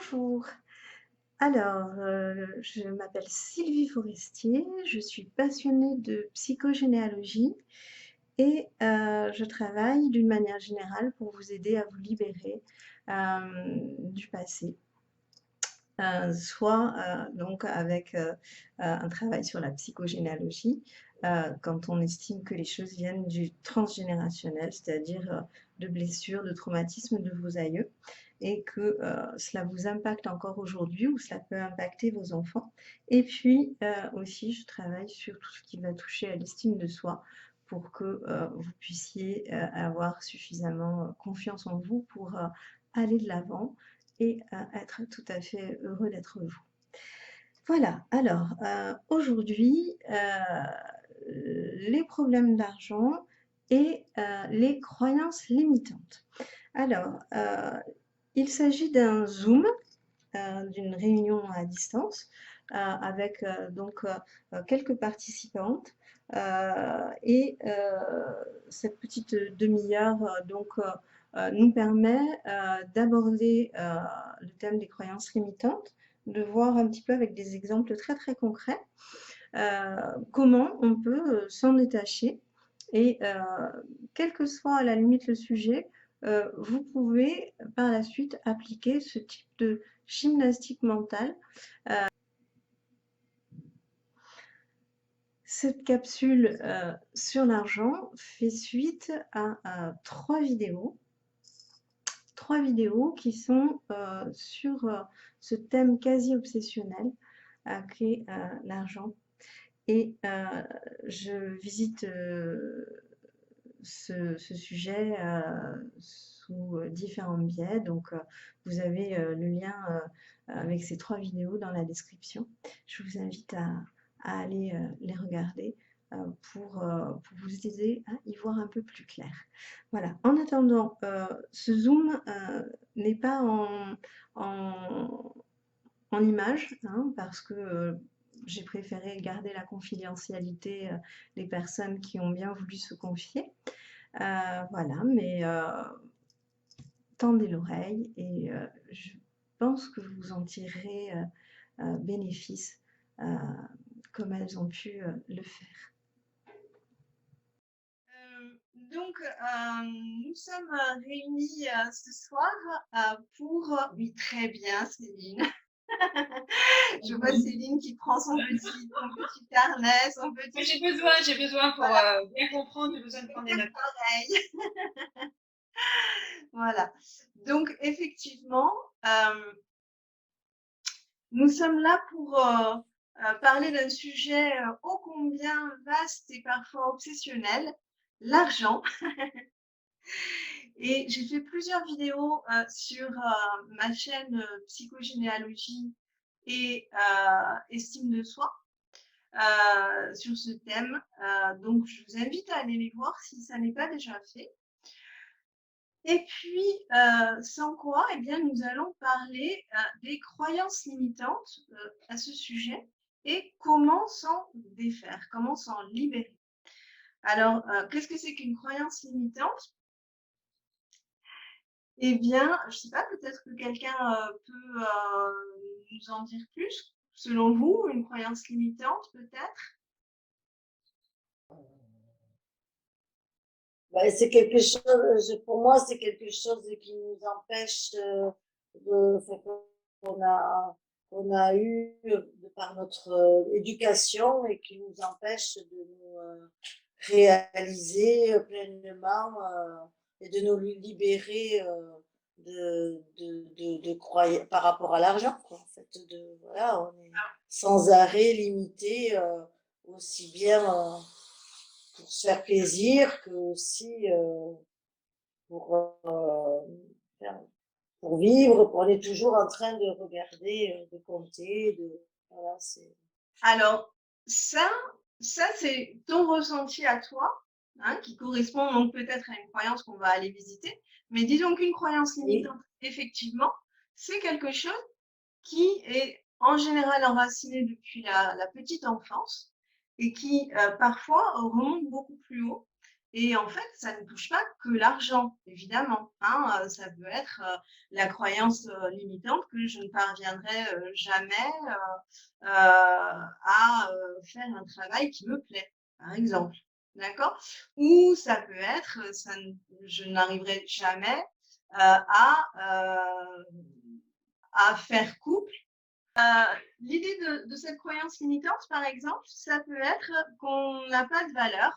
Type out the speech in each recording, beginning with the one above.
Bonjour. Alors, je m'appelle Sylvie Forestier, je suis passionnée de psychogénéalogie et je travaille d'une manière générale pour vous aider à vous libérer du passé. Soit donc avec un travail sur la psychogénéalogie, quand on estime que les choses viennent du transgénérationnel, c'est-à-dire de blessures, de traumatismes de vos aïeux, et que cela vous impacte encore aujourd'hui ou cela peut impacter vos enfants. Et puis aussi, je travaille sur tout ce qui va toucher à l'estime de soi pour que vous puissiez avoir suffisamment confiance en vous pour aller de l'avant et être tout à fait heureux d'être vous. Voilà, alors aujourd'hui, les problèmes d'argent et les croyances limitantes. Alors, il s'agit d'un Zoom, d'une réunion à distance, avec donc quelques participantes. Et cette petite demi-heure nous permet d'aborder le thème des croyances limitantes, de voir un petit peu avec des exemples très très concrets comment on peut s'en détacher. Et quel que soit à la limite le sujet, vous pouvez par la suite appliquer ce type de gymnastique mentale. Cette capsule sur l'argent fait suite à trois vidéos qui sont sur ce thème quasi obsessionnel qu'est l'argent. Et je visite ce sujet sous différents biais. Donc, vous avez le lien avec ces trois vidéos dans la description. Je vous invite à aller les regarder pour vous aider à y voir un peu plus clair. Voilà. En attendant, ce Zoom n'est pas en images, hein, parce que j'ai préféré garder la confidentialité des personnes qui ont bien voulu se confier. Voilà, mais tendez l'oreille et je pense que vous en tirerez bénéfice comme elles ont pu le faire. Nous sommes réunis ce soir pour... Oui, très bien, Céline. Je vois Céline qui prend son petit carnet, son petit... J'ai besoin pour bien comprendre, j'ai besoin de prendre des notes. Pareil. Voilà. Donc, effectivement, nous sommes là pour parler d'un sujet ô combien vaste et parfois obsessionnel, l'argent. Et j'ai fait plusieurs vidéos sur ma chaîne Psychogénéalogie et Estime de soi sur ce thème. Donc, je vous invite à aller les voir si ça n'est pas déjà fait. Et puis, sans quoi, eh bien, nous allons parler des croyances limitantes à ce sujet et comment s'en défaire, comment s'en libérer. Alors, qu'est-ce que c'est qu'une croyance limitante? Eh bien, je ne sais pas, peut-être que quelqu'un peut nous en dire plus. Selon vous, une croyance limitante, peut-être? Ben, c'est quelque chose, pour moi, c'est quelque chose qui nous empêche enfin, qu'on a eu de par notre éducation et qui nous empêche de nous réaliser pleinement et de nous libérer par rapport à l'argent, quoi. En fait, voilà, on est sans arrêt limité, aussi bien pour se faire plaisir que aussi pour, pour vivre, on est toujours en train de regarder, de compter, voilà, c'est... Alors, ça, c'est ton ressenti à toi, hein, qui correspond donc peut-être à une croyance qu'on va aller visiter. Mais disons qu'une croyance Oui, limitante, effectivement, c'est quelque chose qui est en général enraciné depuis la petite enfance et qui parfois remonte beaucoup plus haut. Et en fait, ça ne touche pas que l'argent, évidemment, hein, ça peut être, la croyance, limitante que je ne parviendrai, jamais, à, faire un travail qui me plaît, par exemple, d'accord? Ou ça peut être, ça ne je n'arriverai jamais, à faire couple. L'idée de cette croyance limitante, par exemple, ça peut être qu'on n'a pas de valeur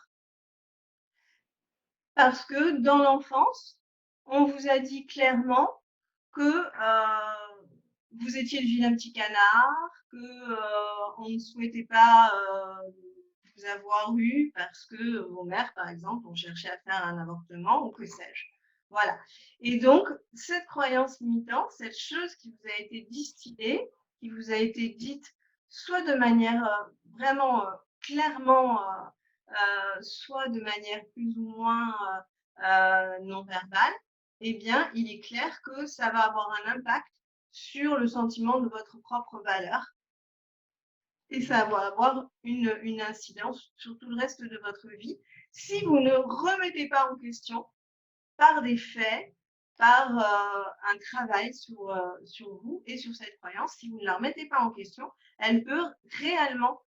parce que dans l'enfance, on vous a dit clairement que, vous étiez le vilain petit canard, que, on ne souhaitait pas, vous avoir eu parce que vos mères, par exemple, ont cherché à faire un avortement ou que sais-je. Voilà. Et donc, cette croyance limitante, cette chose qui vous a été distillée, qui vous a été dite soit de manière, vraiment, clairement, soit de manière plus ou moins, non verbale, eh bien, il est clair que ça va avoir un impact sur le sentiment de votre propre valeur et ça va avoir une incidence sur tout le reste de votre vie si vous ne remettez pas en question par des faits, par un travail sur vous et sur cette croyance. Si vous ne la remettez pas en question, elle peut réellement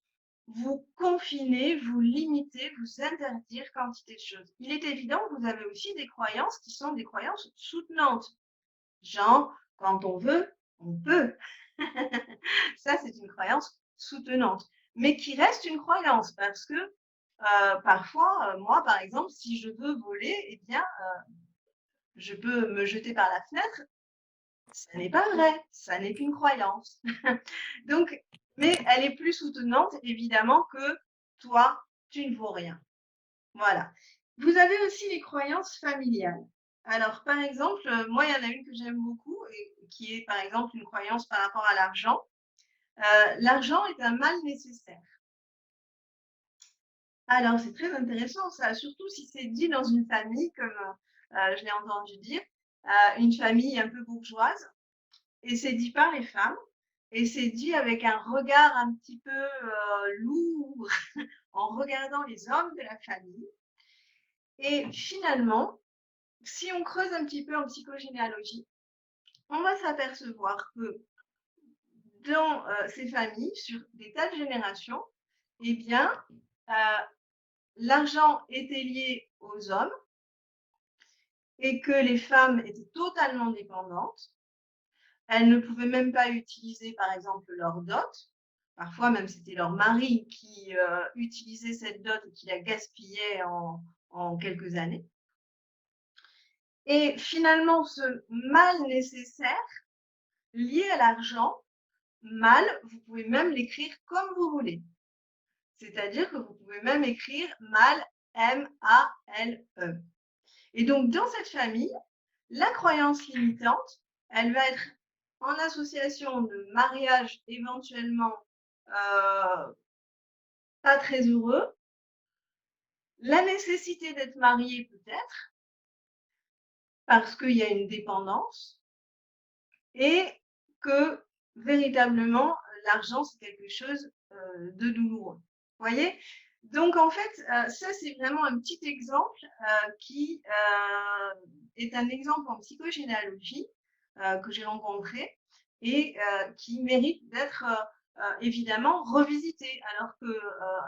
vous confiner, vous limiter, vous interdire quantité de choses. Il est évident que vous avez aussi des croyances qui sont des croyances soutenantes. Genre, quand on veut, on peut. Ça, c'est une croyance soutenante, mais qui reste une croyance parce que parfois, moi, par exemple, si je veux voler, eh bien, je peux me jeter par la fenêtre. Ça n'est pas vrai, ça n'est qu'une croyance. Donc, mais elle est plus soutenante, évidemment, que toi, tu ne vaux rien. Voilà. Vous avez aussi les croyances familiales. Alors, par exemple, moi, il y en a une que j'aime beaucoup et qui est, par exemple, une croyance par rapport à l'argent. L'argent est un mal nécessaire. Alors, c'est très intéressant ça, surtout si c'est dit dans une famille comme, je l'ai entendu dire, une famille un peu bourgeoise et c'est dit par les femmes et c'est dit avec un regard un petit peu, lourd en regardant les hommes de la famille et finalement, si on creuse un petit peu en psychogénéalogie, on va s'apercevoir que dans, ces familles, sur des tas de générations, eh bien, heu, l'argent était lié aux hommes et que les femmes étaient totalement dépendantes. Elles ne pouvaient même pas utiliser, par exemple, leur dot. Parfois même, c'était leur mari qui, utilisait cette dot et qui la gaspillait en quelques années. Et finalement, ce mal nécessaire lié à l'argent, mal, vous pouvez même l'écrire comme vous voulez. C'est-à-dire que vous pouvez même écrire mal, M-A-L-E. Et donc, dans cette famille, la croyance limitante, elle va être en association de mariage éventuellement pas très heureux, la nécessité d'être marié peut-être, parce qu'il y a une dépendance, et que véritablement l'argent c'est quelque chose de douloureux. Vous voyez? Donc en fait, ça c'est vraiment un petit exemple qui est un exemple en psychogénéalogie que j'ai rencontré et qui mérite d'être évidemment revisité. Alors que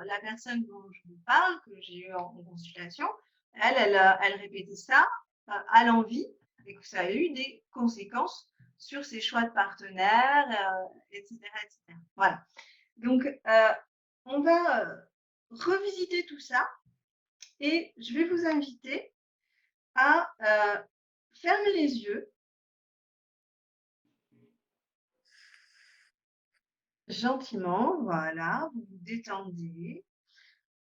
la personne dont je vous parle, que j'ai eu en consultation, elle répétait ça à l'envi et que ça a eu des conséquences sur ses choix de partenaires, etc., etc. Voilà. Donc, on va revisiter tout ça et je vais vous inviter à fermer les yeux gentiment. Voilà, vous vous détendez,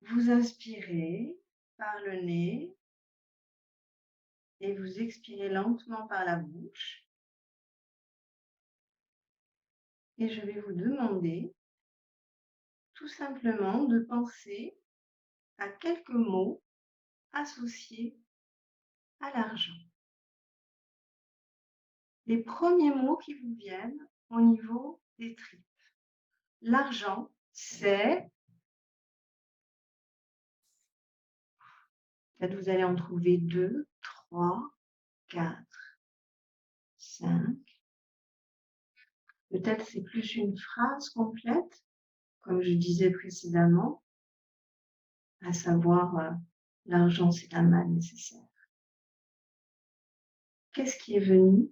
vous inspirez par le nez et vous expirez lentement par la bouche. Et je vais vous demander tout simplement de penser à quelques mots associés à l'argent. Les premiers mots qui vous viennent au niveau des tripes. L'argent, c'est Peut-être vous allez en trouver 2, 3, 4, 5. Peut-être c'est plus une phrase complète, comme je disais précédemment, à savoir l'argent c'est un mal nécessaire. Qu'est-ce qui est venu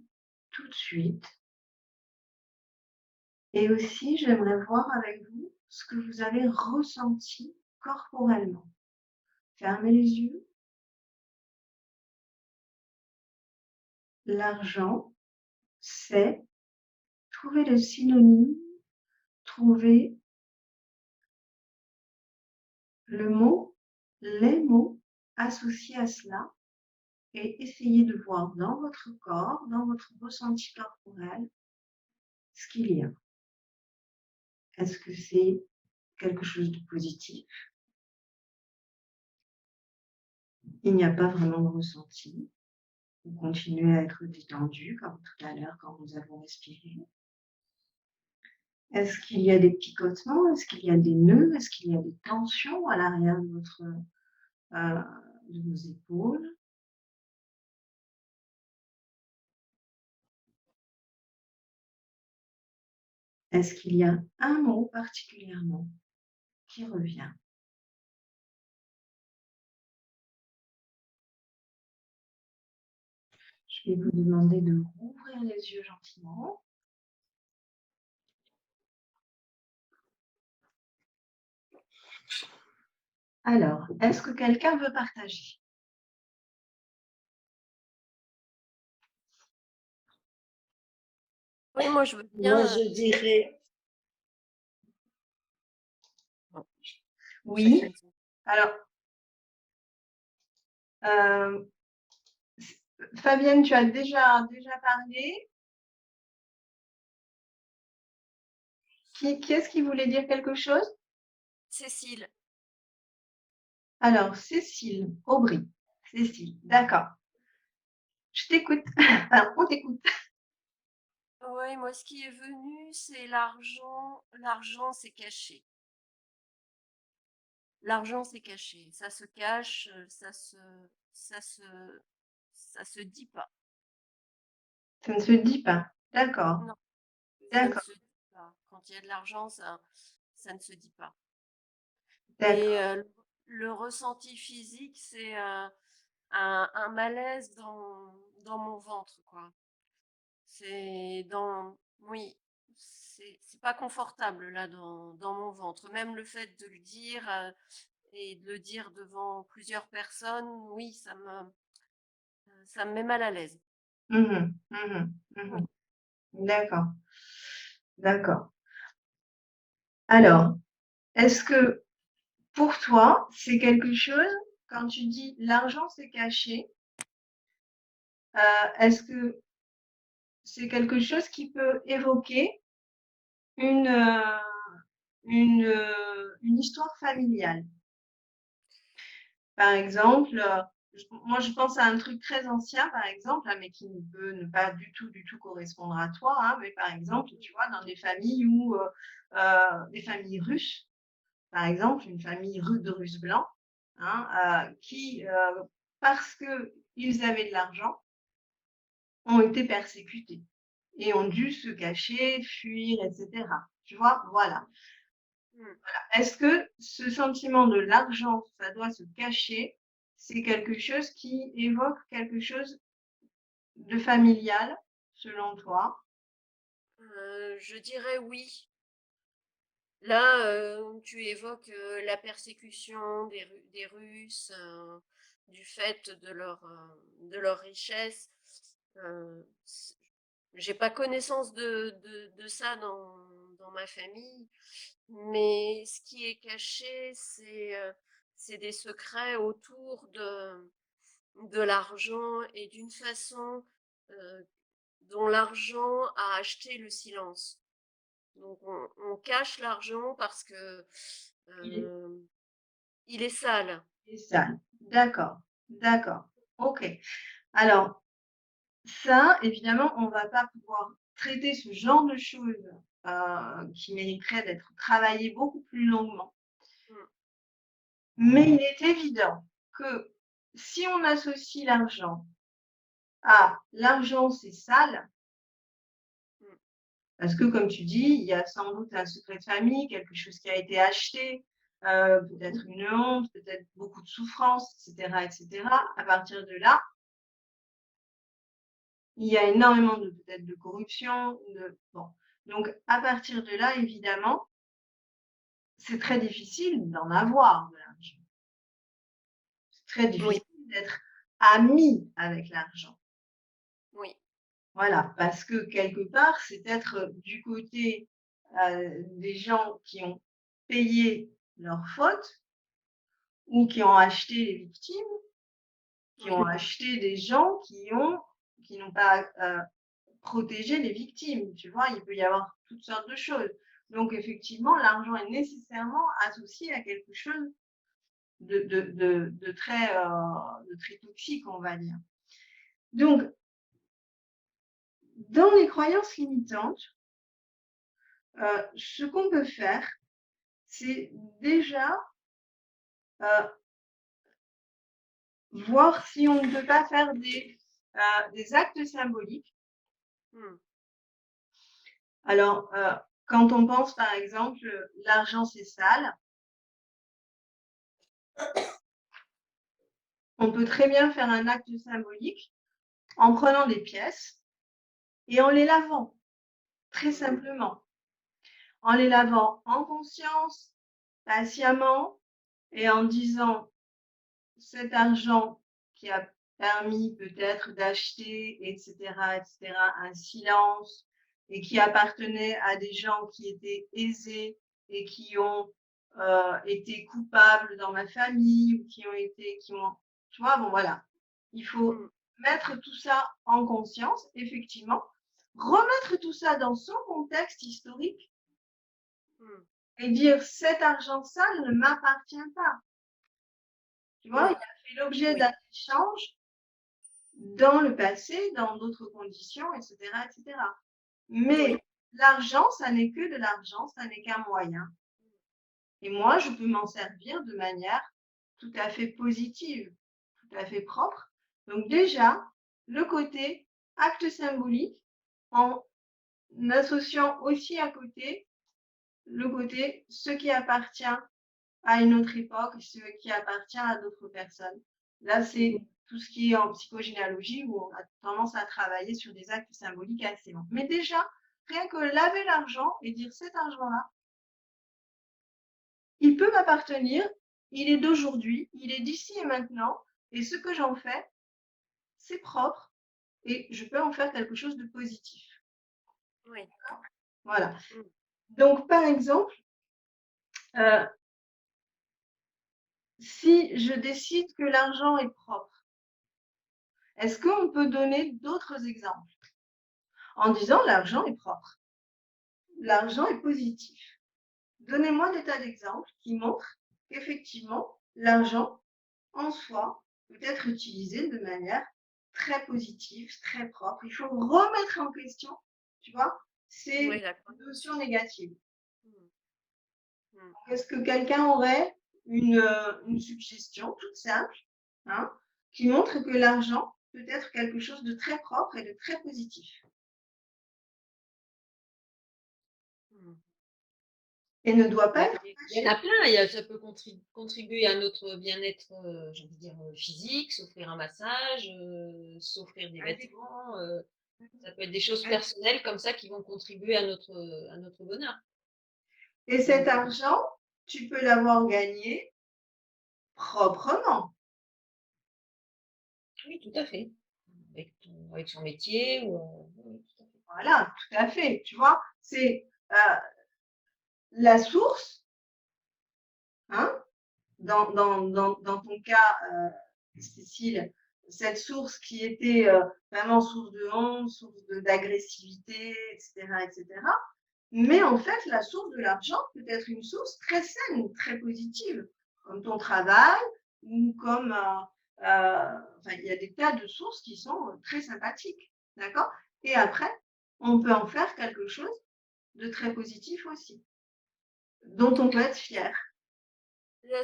tout de suite? Et aussi, j'aimerais voir avec vous ce que vous avez ressenti corporellement. Fermez les yeux. L'argent, c'est trouver le synonyme, trouver le mot, les mots associés à cela et essayer de voir dans votre corps, dans votre ressenti corporel, ce qu'il y a. Est-ce que c'est quelque chose de positif? Il n'y a pas vraiment de ressenti. Vous continuez à être détendu, comme tout à l'heure quand nous avons respiré. Est-ce qu'il y a des picotements? Est-ce qu'il y a des nœuds? Est-ce qu'il y a des tensions à l'arrière de vos épaules? Est-ce qu'il y a un mot particulièrement qui revient? Je vais vous demander de rouvrir les yeux gentiment. Alors, est-ce que quelqu'un veut partager? Oui, moi je veux Moi, bien. je dirais, Oui. Chacune son. Alors, Fabienne, tu as déjà parlé. Qui est-ce qui voulait dire quelque chose? Cécile. Alors, Cécile Aubry. Cécile, d'accord. Je t'écoute. Enfin, on t'écoute. Oui, moi ce qui est venu, c'est l'argent. L'argent, c'est caché. L'argent, c'est caché. Ça se cache, ça se dit pas. Ça ne se dit pas. D'accord. Non, ça ne D'accord. se dit pas. Quand il y a de l'argent, ça ne se dit pas. Et D'accord. le ressenti physique, c'est un malaise dans mon ventre, quoi. Oui, c'est pas confortable là dans mon ventre. Même le fait de le dire et de le dire devant plusieurs personnes, oui, ça me met mal à l'aise. Mhm, mhm, Oui. mhm. D'accord. D'accord. Alors, est-ce que pour toi, c'est quelque chose, quand tu dis l'argent c'est caché, est-ce que c'est quelque chose qui peut évoquer une, euh, une histoire familiale? Par exemple, moi je pense à un truc très ancien, par exemple, hein, mais qui ne peut ne pas du tout correspondre à toi, hein, mais par exemple, tu vois, dans des familles où, des familles russes, par exemple, une famille de Russes blancs, hein, qui, parce qu'ils avaient de l'argent, ont été persécutés et ont dû se cacher, fuir, etc. Tu vois? Voilà. Mm. Est-ce que ce sentiment de l'argent, ça doit se cacher, c'est quelque chose qui évoque quelque chose de familial, selon toi? Je dirais oui. Là, tu évoques la persécution des Russes, du fait de leur richesse. C- J'ai pas connaissance de ça dans ma famille, mais ce qui est caché, c'est des secrets autour de l'argent et d'une façon euh, dont l'argent a acheté le silence. Donc on cache l'argent parce que Il euh, il est sale. est sale. D'accord, d'accord. OK. Alors ça, évidemment, on va pas pouvoir traiter ce genre de choses, qui mériteraient d'être travaillées beaucoup plus longuement. Mm. Mais il est évident que si on associe l'argent à l'argent, c'est sale, Mmh. parce que comme tu dis, il y a sans doute un secret de famille, quelque chose qui a été acheté, peut-être une honte, peut-être beaucoup de souffrance, et cetera et cetera. À partir de là, il y a énormément de peut-être de corruption, de bon. Donc à partir de là, évidemment, c'est très difficile d'en avoir de l'argent. C'est très Oui, difficile d'être ami avec l'argent. oui, Voilà, parce que quelque part, c'est être du côté, des gens qui ont payé leurs fautes ou qui ont acheté les victimes, qui oui, ont acheté des gens qui n'ont pas, protégé les victimes, tu vois? Il peut y avoir toutes sortes de choses. Donc effectivement, l'argent est nécessairement associé à quelque chose de très toxique, on va dire. Donc dans les croyances limitantes, ce qu'on peut faire, c'est déjà, voir si on ne peut pas faire des actes symboliques. mmh, Alors, quand on pense par exemple, l'argent c'est sale, on peut très bien faire un acte symbolique en prenant des pièces et en les lavant, très simplement. En les lavant en conscience, patiemment et en disant: «Cet argent qui a permis peut-être d'acheter et cetera, un silence et qui appartenait à des gens qui étaient aisés et qui ont, été coupables dans ma famille ou qui ont» tu vois? Bon voilà, il faut mmh, mettre tout ça en conscience, effectivement, remettre tout ça dans son contexte historique mmh, et dire: «Cet argent sale ne m'appartient pas». Tu vois? Il oui, a fait l'objet oui, d'un échange dans le passé, dans d'autres conditions et cetera et cetera. oui, Mais l'argent, ça n'est que de l'argent, ça n'est qu'un moyen et moi, je peux m'en servir de manière tout à fait positive, tout à fait propre. Donc déjà, le côté acte symbolique en associant aussi à côté le côté ce qui appartient à une autre époque, ce qui appartient à d'autres personnes. Là, c'est tout ce qui est en psychogénéalogie où on a tendance à travailler sur des actes symboliques assez longs. Mais déjà, rien que laver l'argent et dire cet argent-là, il peut m'appartenir, il est d'aujourd'hui, il est d'ici et maintenant, et ce que j'en fais, c'est propre et je peux en faire quelque chose de positif. oui, Voilà. mmh, Donc, par exemple, euh, si je décide que l'argent est propre, est-ce qu'on peut donner d'autres exemples en disant l'argent est propre, l'argent est positif? Donnez-moi des tas d'exemples qui montrent qu'effectivement, l'argent en soi peut être utilisé de manière très positive, très propre. Il faut remettre en question, tu vois, oui, ces d'accord. notions négatives. Mmh, mmh, Est-ce que quelqu'un aurait une suggestion toute simple, hein, qui montre que l'argent peut être quelque chose de très propre et de très positif mmh. et ne doit pas Bah, être il y en caché? a plein, ça peut contribuer à notre bien-être, j'ai envie de dire, physique, s'offrir un massage, s'offrir des vêtements, ça peut être des choses personnelles comme ça qui vont contribuer à notre bonheur. Et cet Donc argent, tu peux l'avoir gagné proprement. oui, tout à fait. Avec son métier ou oui, tout à fait. Voilà, tout à fait, tu vois? C'est, la source, hein, dans ton cas, Cécile, cette source qui était, vraiment source de honte, source d'agressivité et cetera et cetera. Mais en fait, la source de l'argent peut être une source très saine, très positive, comme ton travail ou comme, enfin, il y a des tas de sources qui sont, très sympathiques, d'accord? Et après, on peut en faire quelque chose de très positif aussi, dont on peut être fier. Là,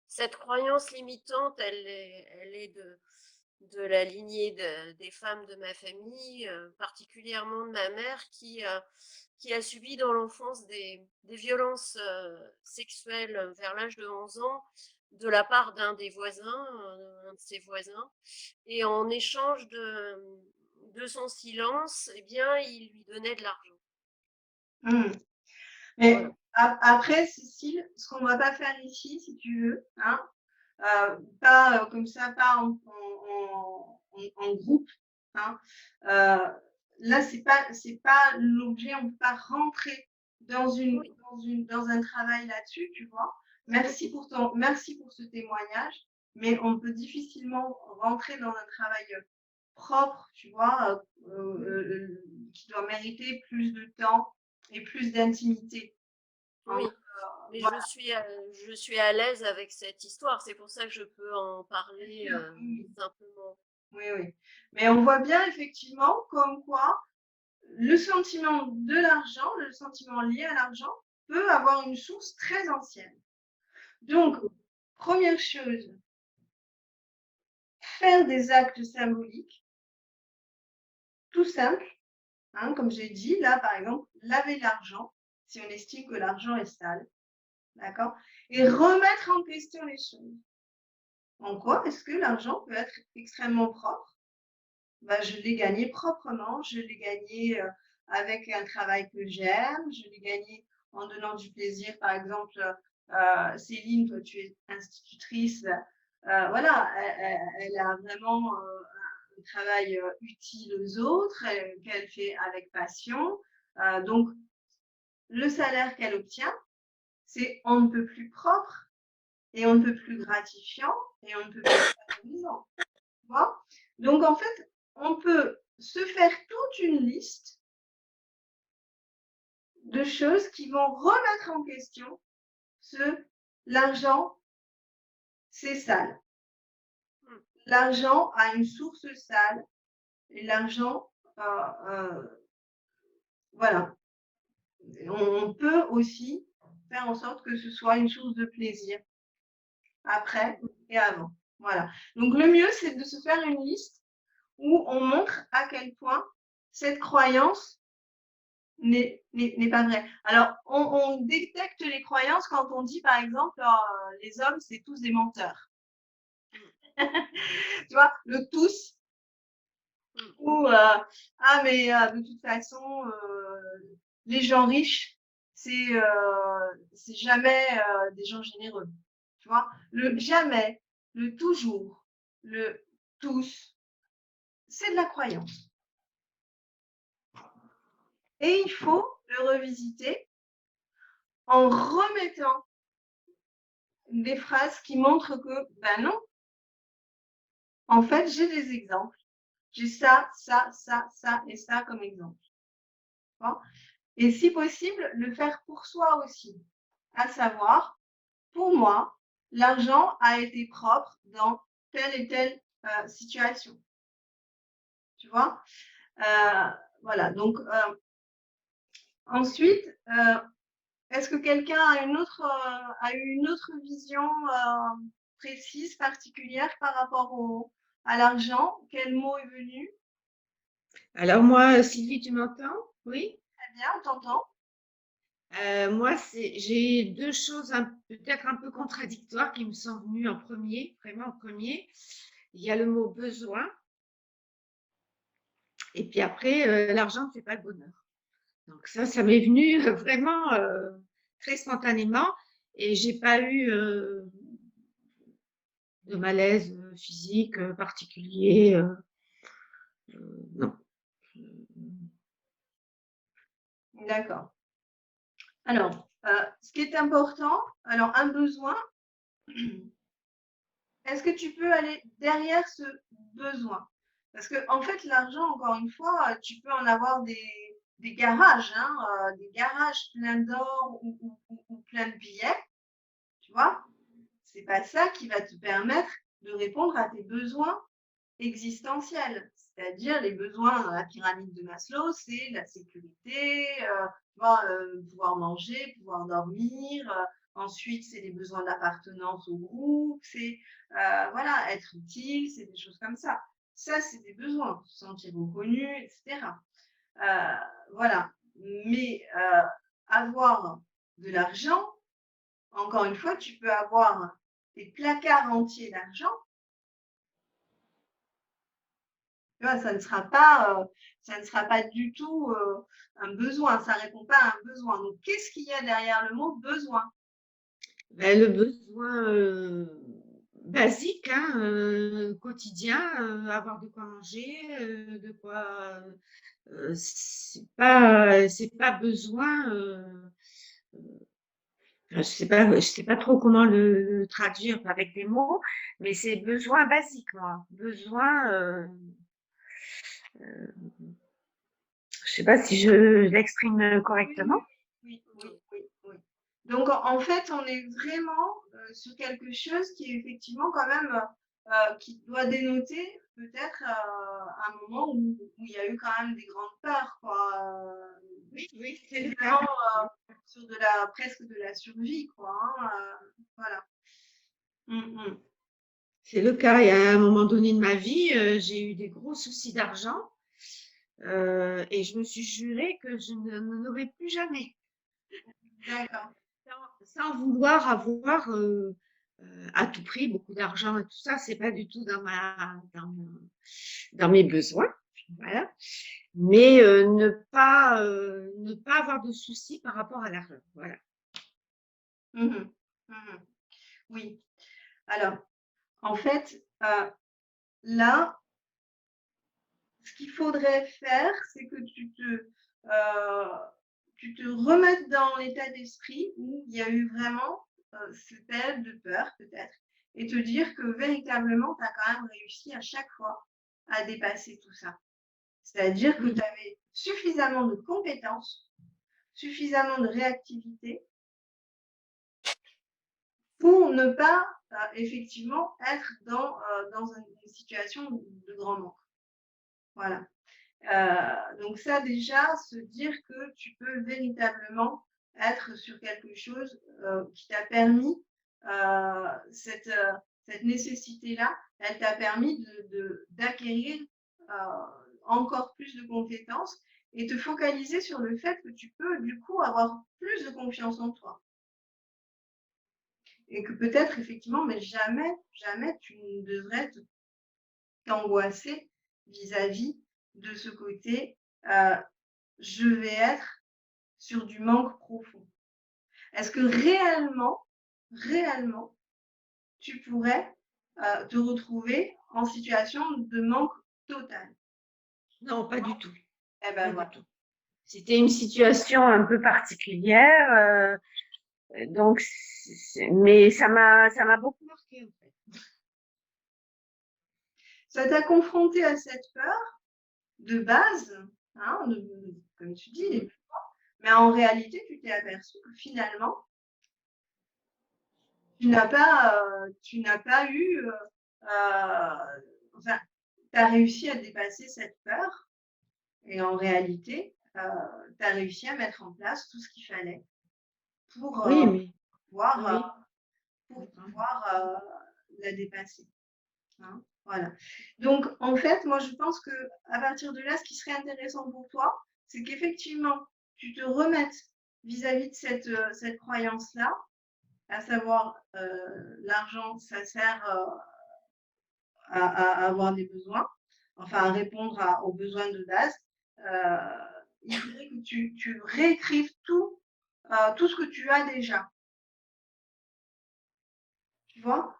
cette croyance limitante, elle est de la lignée des femmes de ma famille, particulièrement de ma mère qui a subi dans l'enfance des violences sexuelles vers l'âge de 11 ans de la part d'un des voisins, un de ses voisins. Et en échange de son silence, eh bien, il lui donnait de l'argent. Mmh. Mais Voilà. après, Cécile, ce qu'on ne va pas faire ici, si tu veux, hein, pas comme ça, pas en groupe, hein. Là, c'est pas l'objet, on ne peut pas rentrer dans Oui, dans un travail là-dessus, tu vois. Merci pour ce témoignage, mais on peut difficilement rentrer dans un travail propre, tu vois, qui doit mériter plus de temps et plus d'intimité. Donc, oui. Mais voilà, je suis à l'aise avec cette histoire. C'est pour ça que je peux en bien parler sûr, oui, simplement. oui, oui. Mais on voit bien effectivement comme quoi le sentiment de l'argent, le sentiment lié à l'argent, peut avoir une source très ancienne. Donc, première chose, faire des actes symboliques, tout simple, hein, comme j'ai dit, là par exemple, laver l'argent, si on estime que l'argent est sale, d'accord? Et remettre en question les choses. En quoi est-ce que l'argent peut être extrêmement propre? Bah, je l'ai gagné proprement, je l'ai gagné avec un travail que j'aime, je l'ai gagné en donnant du plaisir. Par exemple, Céline, toi tu es institutrice, voilà, elle a vraiment un travail utile aux autres, qu'elle fait avec passion. Donc, le salaire qu'elle obtient, c'est on ne peut plus propre et on ne peut plus gratifiant et on ne peut plus valorisant. Tu vois? Donc, en fait, on peut se faire toute une liste de choses qui vont remettre en question l'argent, c'est sale. Mm. L'argent a une source sale et l'argent, voilà. On peut aussi faire en sorte que ce soit une source de plaisir après et avant. Voilà. Donc, le mieux, c'est de se faire une liste où on montre à quel point cette croyance n'est pas vrai. Alors, on détecte les croyances quand on dit, par exemple, les hommes, c'est tous des menteurs. Tu vois, le tous, ou ah, mais de toute façon, les gens riches, c'est jamais des gens généreux. Tu vois, le jamais, le toujours, le tous, c'est de la croyance. Et il faut le revisiter en remettant des phrases qui montrent que, ben non, en fait, j'ai des exemples. J'ai ça, ça, ça, ça et ça comme exemple. Bon. Et si possible, le faire pour soi aussi. À savoir, pour moi, l'argent a été propre dans telle et telle situation. Tu vois? Voilà. Donc, ensuite, est-ce que quelqu'un a a eu une autre vision précise, particulière par rapport à l'argent? Quel mot est venu? Alors moi, Sylvie, tu m'entends? Oui? Très bien, on t'entend. Moi, j'ai deux choses peut-être un peu contradictoires qui me sont venues en premier, vraiment en premier. Il y a le mot besoin, et puis après, l'argent ne fait pas le bonheur. Donc ça m'est venu vraiment très spontanément, et j'ai pas eu de malaise physique particulier. Non. D'accord. Alors, ce qui est important, alors un besoin, est-ce que tu peux aller derrière ce besoin? Parce que en fait, l'argent, encore une fois, tu peux en avoir des garages, hein, des garages pleins d'or ou pleins de billets, tu vois? C'est pas ça qui va te permettre de répondre à tes besoins existentiels. C'est-à-dire les besoins dans la pyramide de Maslow, c'est la sécurité, tu vois, pouvoir manger, pouvoir dormir, Ensuite, c'est les besoins d'appartenance au groupe, c'est voilà, être utile, c'est des choses comme ça. Ça, c'est des besoins, se sentir reconnu, etc. Voilà. Mais avoir de l'argent, encore une fois, tu peux avoir des placards entiers d'argent. Tu vois, ça ne sera pas du tout un besoin, ça ne répond pas à un besoin. Donc, qu'est-ce qu'il y a derrière le mot besoin? Ben, le besoin basique, hein, quotidien, avoir de quoi manger, de quoi. C'est pas besoin. Je sais pas trop comment le traduire avec des mots, mais c'est besoin basique, moi. Besoin. Je sais pas si je l'exprime correctement. Oui. Donc, en fait, on est vraiment sur quelque chose qui est effectivement quand même, qui doit dénoter peut-être un moment où il y a eu quand même des grandes peurs, quoi. Oui, c'est le Vraiment cas. sur presque de la survie, quoi. Hein, voilà. C'est le cas. Et à un moment donné de ma vie, j'ai eu des gros soucis d'argent et je me suis juré que je n'en aurais plus jamais. D'accord. Sans vouloir avoir à tout prix beaucoup d'argent et tout ça, c'est pas du tout dans mes besoins. Voilà. Mais ne pas avoir de soucis par rapport à l'argent. Voilà. Oui. Alors, en fait, là, ce qu'il faudrait faire, c'est que tu te remettes dans l'état d'esprit où il y a eu vraiment cette période de peur, peut-être, et te dire que véritablement, tu as quand même réussi à chaque fois à dépasser tout ça. C'est-à-dire que tu avais suffisamment de compétences, suffisamment de réactivité pour ne pas effectivement être dans une situation de grand manque. Voilà. Donc ça déjà, se dire que tu peux véritablement être sur quelque chose qui t'a permis cette nécessité-là, elle t'a permis d'acquérir encore plus de compétences et te focaliser sur le fait que tu peux du coup avoir plus de confiance en toi. Et que peut-être effectivement, mais jamais tu ne devrais t'angoisser vis-à-vis de ce côté je vais être sur du manque profond. Est-ce que réellement, tu pourrais te retrouver en situation de manque total? Non, pas du tout. Eh Pas ben du voilà. tout. C'était une situation un peu particulière, donc, mais ça m'a beaucoup marqué en fait. Ça t'a confronté à cette peur de base, hein, comme tu dis, mais en réalité, tu t'es aperçu que finalement, tu n'as pas eu, enfin, tu as réussi à dépasser cette peur et en réalité, tu as réussi à mettre en place tout ce qu'il fallait pour Oui, mais pouvoir, oui. la dépasser. Hein, voilà. Donc, en fait, moi, je pense que à partir de là, ce qui serait intéressant pour toi, c'est qu'effectivement, tu te remettes vis-à-vis de cette croyance-là, à savoir l'argent, ça sert à avoir des besoins, enfin à répondre aux besoins de base. Il faudrait que tu réécrives tout ce que tu as déjà. Tu vois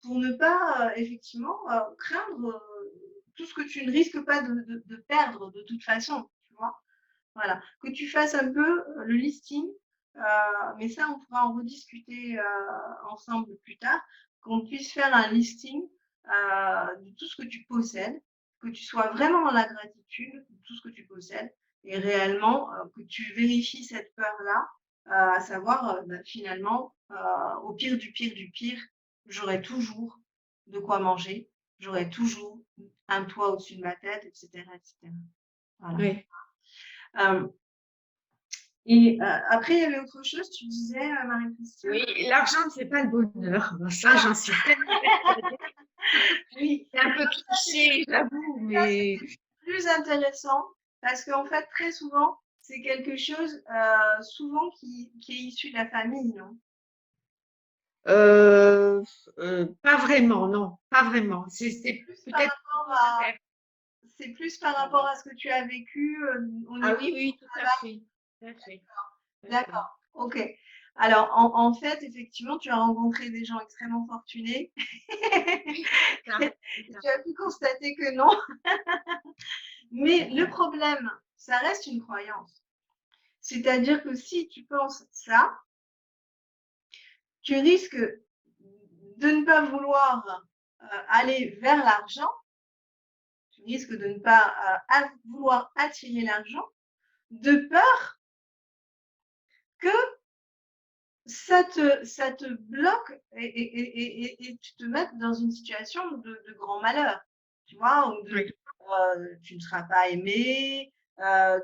pour ne pas effectivement craindre tout ce que tu ne risques pas de perdre de toute façon. Tu vois voilà. Que tu fasses un peu le listing, mais ça, on pourra en rediscuter ensemble plus tard, qu'on puisse faire un listing de tout ce que tu possèdes, que tu sois vraiment dans la gratitude de tout ce que tu possèdes et réellement que tu vérifies cette peur-là, à savoir finalement, au pire du pire du pire, j'aurai toujours de quoi manger, j'aurai toujours un toit au-dessus de ma tête, etc. etc. Voilà. Oui. Et après, il y avait autre chose, tu disais, Marie-Christine? Oui, l'argent ne fait pas le bonheur. Bon, ça, j'en suis tellement persuadée. Oui, C'est un peu cliché, j'avoue, mais plus intéressant parce qu'en fait, très souvent, c'est quelque chose souvent qui est issu de la famille, non? euh, pas vraiment, non, pas vraiment. C'est Plus par peut-être rapport mon à, père. c'est plus par rapport à ce que tu as vécu au Ah niveau oui, du oui, tout à travail. fait. Tout à fait. Tout à fait. D'accord, ok. Alors, en fait, effectivement, tu as rencontré des gens extrêmement fortunés. C'est ça, c'est Et ça. tu as pu constater que non. Mais le problème, ça reste une croyance. C'est-à-dire que si tu penses ça, tu risques de ne pas vouloir aller vers l'argent, tu risques de ne pas vouloir attirer l'argent, de peur que ça te bloque et tu te mettes dans une situation de grand malheur, tu vois, ou Oui. tu ne seras pas aimé,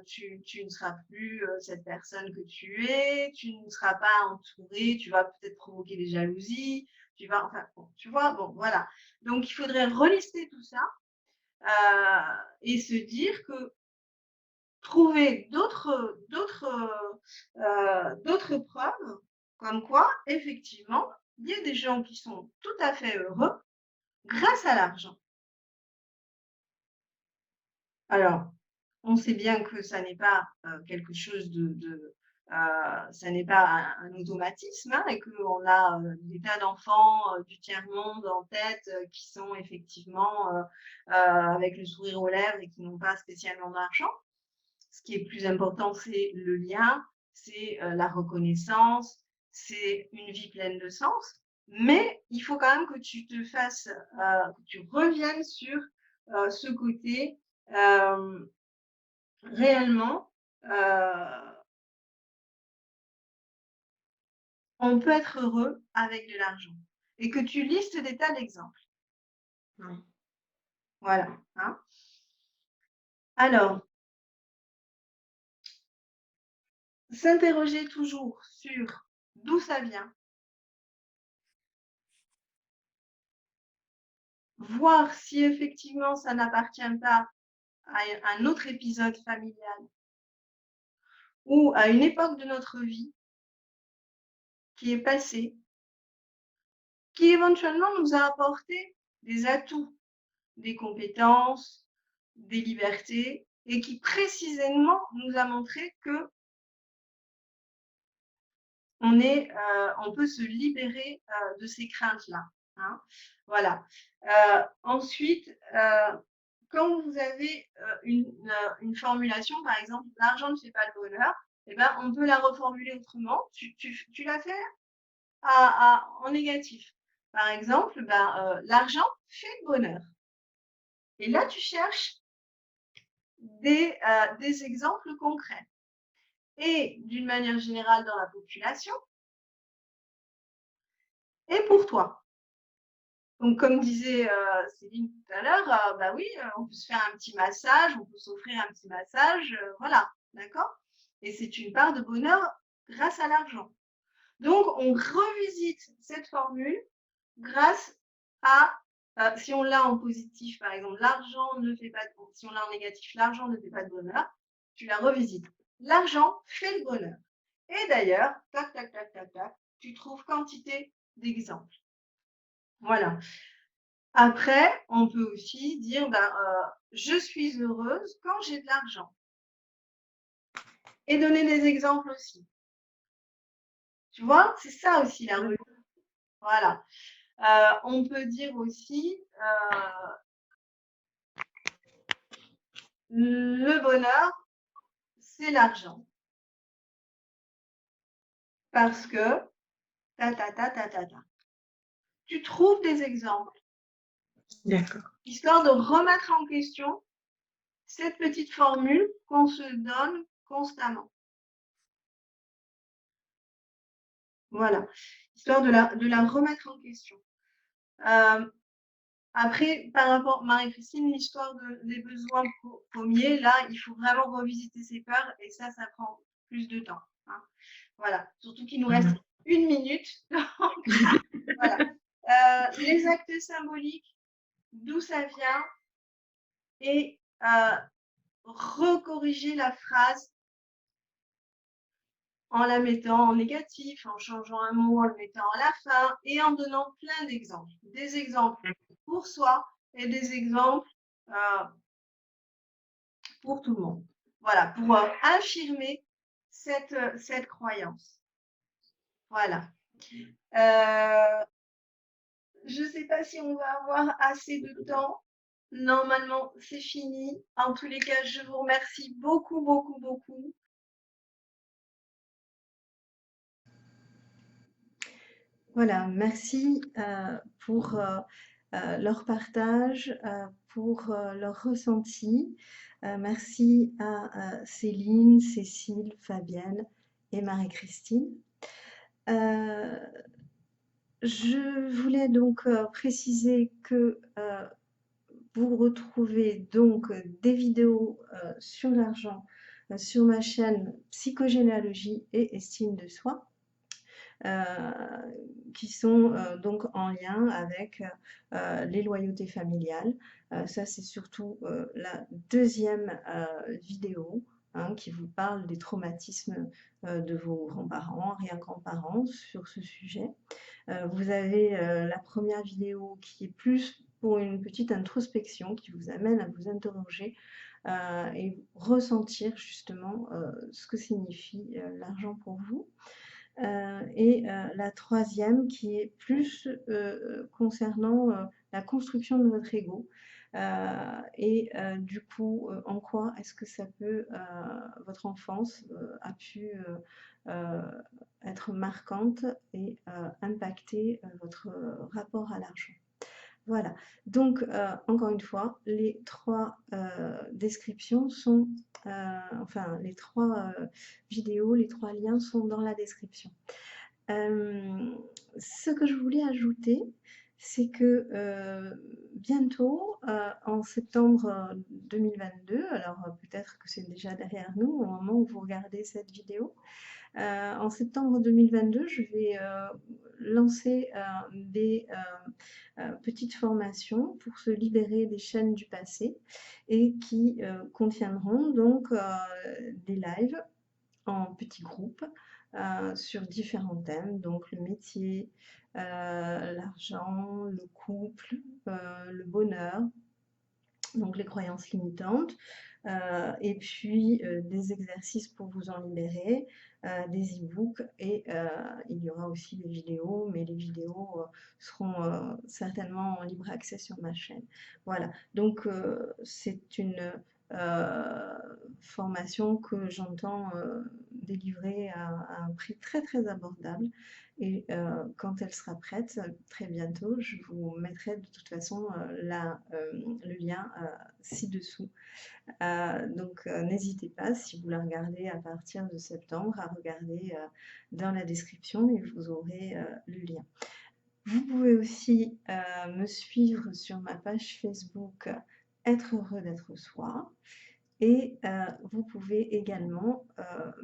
tu ne seras plus cette personne que tu es, tu ne seras pas entouré, tu vas peut-être provoquer des jalousies, enfin, bon, tu vois, bon, voilà. Donc, il faudrait relister tout ça et se dire que trouver d'autres preuves comme quoi, effectivement, il y a des gens qui sont tout à fait heureux grâce à l'argent. Alors, on sait bien que ça n'est pas quelque chose ça n'est pas un automatisme hein, et qu'on a des tas d'enfants du tiers-monde en tête qui sont effectivement avec le sourire aux lèvres et qui n'ont pas spécialement d'argent. Ce qui est plus important, c'est le lien, c'est la reconnaissance, c'est une vie pleine de sens. Mais il faut quand même que tu te fasses, que tu reviennes sur ce côté réellement, on peut être heureux avec de l'argent et que tu listes des tas d'exemples. Oui. Voilà. Hein. Alors, s'interroger toujours sur d'où ça vient, voir si effectivement ça n'appartient pas à un autre épisode familial ou à une époque de notre vie qui est passée, qui éventuellement nous a apporté des atouts, des compétences, des libertés et qui précisément nous a montré que on peut se libérer de ces craintes-là. Hein. Voilà. Ensuite, quand vous avez une formulation, par exemple, l'argent ne fait pas le bonheur, eh ben, on peut la reformuler autrement. Tu la fais en négatif. Par exemple, ben, l'argent fait le bonheur. Et là, tu cherches des exemples concrets. Et d'une manière générale dans la population, et pour toi. Donc, comme disait Céline tout à l'heure, bah oui, on peut se faire un petit massage, on peut s'offrir un petit massage, voilà, d'accord? Et c'est une part de bonheur grâce à l'argent. Donc, on revisite cette formule grâce à, si on l'a en positif, par exemple, l'argent ne fait pas de bonheur, si on l'a en négatif, l'argent ne fait pas de bonheur, tu la revisites. L'argent fait le bonheur. Et d'ailleurs, tac, tac, tac, tac, tac, tu trouves quantité d'exemples. Voilà. Après, on peut aussi dire, ben, je suis heureuse quand j'ai de l'argent. Et donner des exemples aussi. Tu vois, c'est ça aussi la religion. Voilà. On peut dire aussi, le bonheur, c'est l'argent. Parce que, ta, ta, ta, ta, ta, ta. Tu trouves des exemples, D'accord. histoire de remettre en question cette petite formule qu'on se donne constamment. Voilà, histoire de la remettre en question. Après, par rapport, Marie-Christine, l'histoire des besoins pommiers, là, il faut vraiment revisiter ses peurs et ça prend plus de temps. hein. Voilà, surtout qu'il nous reste 1 minute. Donc, voilà. Les actes symboliques, d'où ça vient, et recorriger la phrase en la mettant en négatif, en changeant un mot, en le mettant à la fin et en donnant plein d'exemples. Des exemples pour soi et des exemples pour tout le monde. Voilà, pour affirmer cette croyance. Voilà. Je ne sais pas si on va avoir assez de temps. Normalement, c'est fini. En tous les cas, je vous remercie beaucoup, beaucoup, beaucoup. Voilà, merci pour leur partage, pour leur ressenti. Merci à Céline, Cécile, Fabienne et Marie-Christine. Je voulais donc préciser que vous retrouvez donc des vidéos sur l'argent sur ma chaîne Psychogénéalogie et Estime de soi. Qui sont donc en lien avec les loyautés familiales. Ça, c'est surtout la deuxième vidéo hein, qui vous parle des traumatismes de vos grands-parents, arrière-grands-parents sur ce sujet. Vous avez la première vidéo qui est plus pour une petite introspection qui vous amène à vous interroger et ressentir justement ce que signifie l'argent pour vous. Et la troisième qui est plus concernant la construction de votre ego. Et du coup, en quoi est-ce que ça peut, votre enfance a pu être marquante et impacter votre rapport à l'argent. Voilà, donc encore une fois, les trois descriptions sont, enfin les trois vidéos, les trois liens sont dans la description. Ce que je voulais ajouter, c'est que bientôt, en septembre 2022, alors peut-être que c'est déjà derrière nous au moment où vous regardez cette vidéo, en septembre 2022, je vais lancer des petites formations pour se libérer des chaînes du passé et qui contiendront donc des lives en petits groupes sur différents thèmes, donc le métier, l'argent, le couple, le bonheur, donc les croyances limitantes, et puis des exercices pour vous en libérer, des e-books et il y aura aussi des vidéos, mais les vidéos seront certainement en libre accès sur ma chaîne. Voilà, donc c'est une formation que j'entends délivrer à un prix très très abordable et quand elle sera prête, très bientôt, je vous mettrai de toute façon le lien ci-dessous. Donc n'hésitez pas, si vous la regardez à partir de septembre, à regarder dans la description et vous aurez le lien. Vous pouvez aussi me suivre sur ma page Facebook Être heureux d'être soi. Et vous pouvez également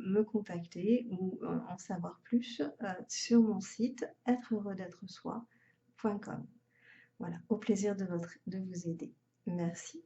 me contacter ou en savoir plus sur mon site êtreheureudêtre-soi.com. Voilà, au plaisir de vous aider. Merci.